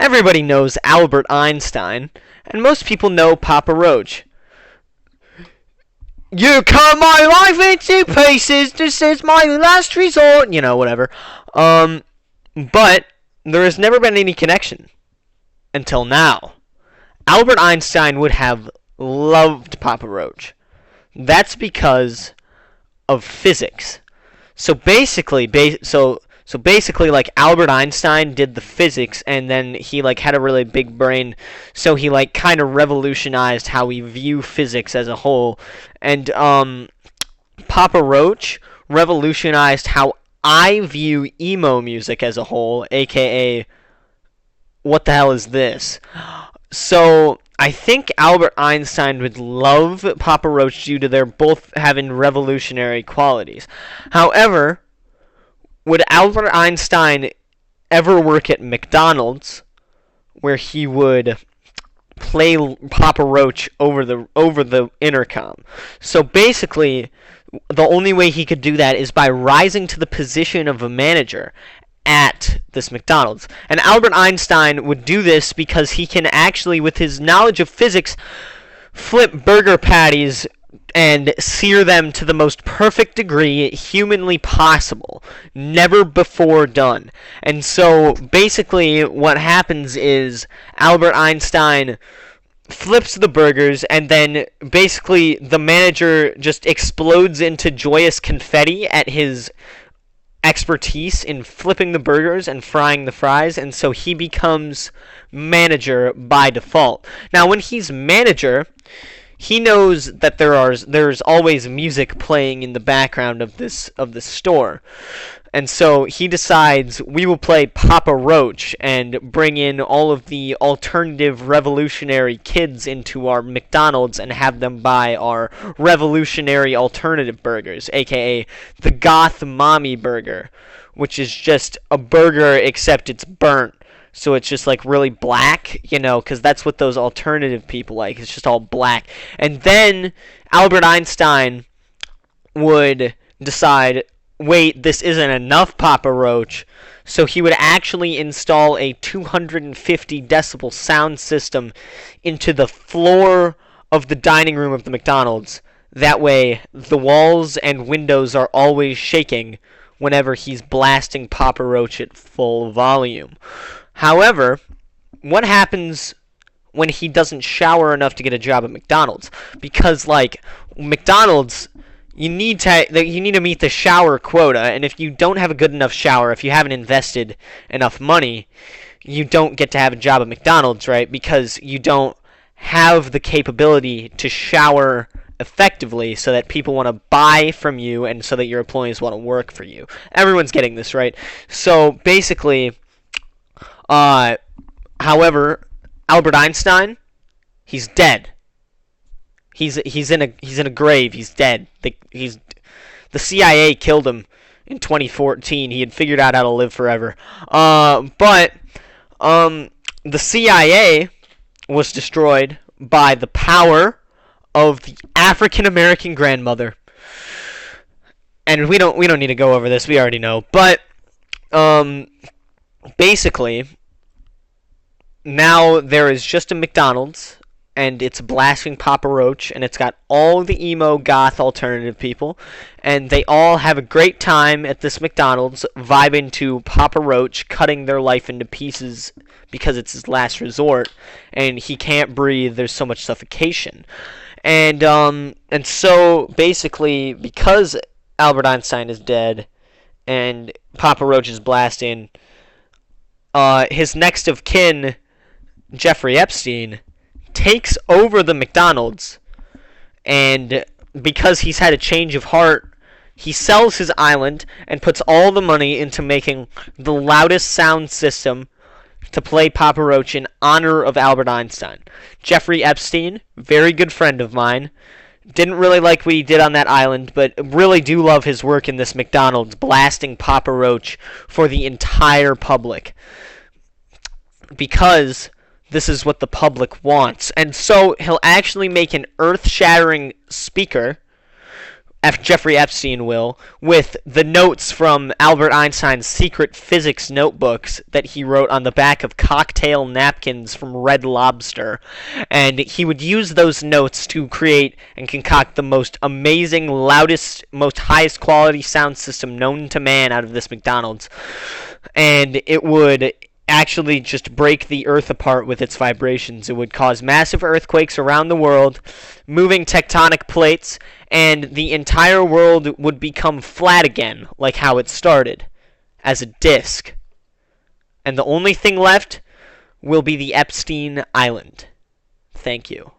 Everybody knows Albert Einstein, and most people know Papa Roach. You cut my life into pieces, this is my last resort, whatever. But there has never been any connection until now. Albert Einstein would have loved Papa Roach. That's because of physics. So basically, like Albert Einstein did the physics, and then he like had a really big brain, so he like kind of revolutionized how we view physics as a whole. And Papa Roach revolutionized how I view emo music as a whole, aka what the hell is this? So I think Albert Einstein would love Papa Roach due to their both having revolutionary qualities. However, would Albert Einstein ever work at McDonald's where he would play Papa Roach over the intercom? So basically, the only way he could do that is by rising to the position of a manager at this McDonald's. And Albert Einstein would do this because he can actually, with his knowledge of physics, flip burger patties and sear them to the most perfect degree humanly possible, never before done. And so basically what happens is Albert Einstein flips the burgers, and then basically the manager just explodes into joyous confetti at his expertise in flipping the burgers and frying the fries, and so he becomes manager by default. Now, when he's manager, he knows that there's always music playing in the background of the store. And so he decides, we will play Papa Roach and bring in all of the alternative revolutionary kids into our McDonald's and have them buy our revolutionary alternative burgers, aka the Goth Mommy Burger, which is just a burger except it's burnt. So it's just like really black, because that's what those alternative people like. It's just all black. And then Albert Einstein would decide, wait, this isn't enough Papa Roach, so he would actually install a 250 decibel sound system into the floor of the dining room of the McDonald's. That way, the walls and windows are always shaking whenever he's blasting Papa Roach at full volume. However, what happens when he doesn't shower enough to get a job at McDonald's? Because, like, McDonald's, you need to meet the shower quota, and if you don't have a good enough shower, if you haven't invested enough money, you don't get to have a job at McDonald's, right? Because you don't have the capability to shower effectively so that people want to buy from you and so that your employees want to work for you. Everyone's getting this, right? So basically, however, Albert Einstein, he's dead. He's in a grave. He's dead. The CIA killed him in 2014. He had figured out how to live forever. But the CIA was destroyed by the power of the African American grandmother. And we don't need to go over this. We already know. But basically, now there is just a McDonald's, and it's blasting Papa Roach, and it's got all the emo goth alternative people, and they all have a great time at this McDonald's, vibing to Papa Roach, cutting their life into pieces because it's his last resort, and he can't breathe, there's so much suffocation. And so basically, because Albert Einstein is dead, and Papa Roach is blasting, his next of kin, Jeffrey Epstein, takes over the McDonald's, and because he's had a change of heart, he sells his island and puts all the money into making the loudest sound system to play Papa Roach in honor of Albert Einstein. Jeffrey Epstein, very good friend of mine, didn't really like what he did on that island, but really do love his work in this McDonald's, blasting Papa Roach for the entire public, because this is what the public wants. And so he'll actually make an earth-shattering speaker Jeffrey Epstein will, with the notes from Albert Einstein's secret physics notebooks that he wrote on the back of cocktail napkins from Red Lobster. And he would use those notes to create and concoct the most amazing, loudest, most highest quality sound system known to man out of this McDonald's. And it would actually just break the earth apart with its vibrations. It would cause massive earthquakes around the world, moving tectonic plates, and the entire world would become flat again, like how it started, as a disc. And the only thing left will be the Epstein Island. Thank you.